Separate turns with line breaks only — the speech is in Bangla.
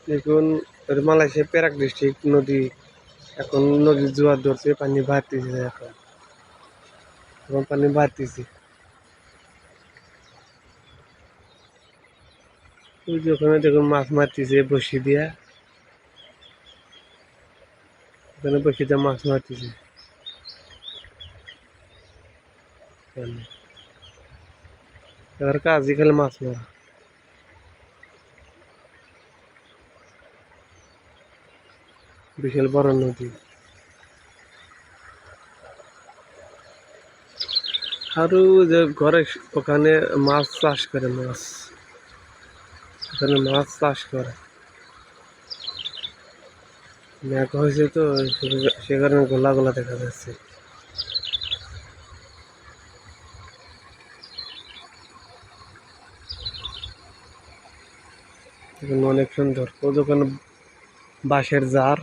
দেখুন মালয়েশিয়া পেরাক ডিস্ট্রিক্ট নদী এখন নদীর জোয়ার ধরছে, পানি বাড়তেছে। এখন এখন পানি বাড়তেছে। ওই যে ওখানে দেখুন মাছ মারতেছে বসি দিয়া, ওখানে বসি দিয়ে মাছ মারতেছে। এবার কাজই খালি মাছ মারা। বিশাল বড় নদী। আরো যে ঘরে ওখানে মাছ চাষ করে, মাছ ওখানে মাছ চাষ করে। মেঘ হয়েছে তো সে কারণে গোলা গোলা দেখা যাচ্ছে। এখানে অনেক সুন্দর। ও দোকানে বাঁশের জার।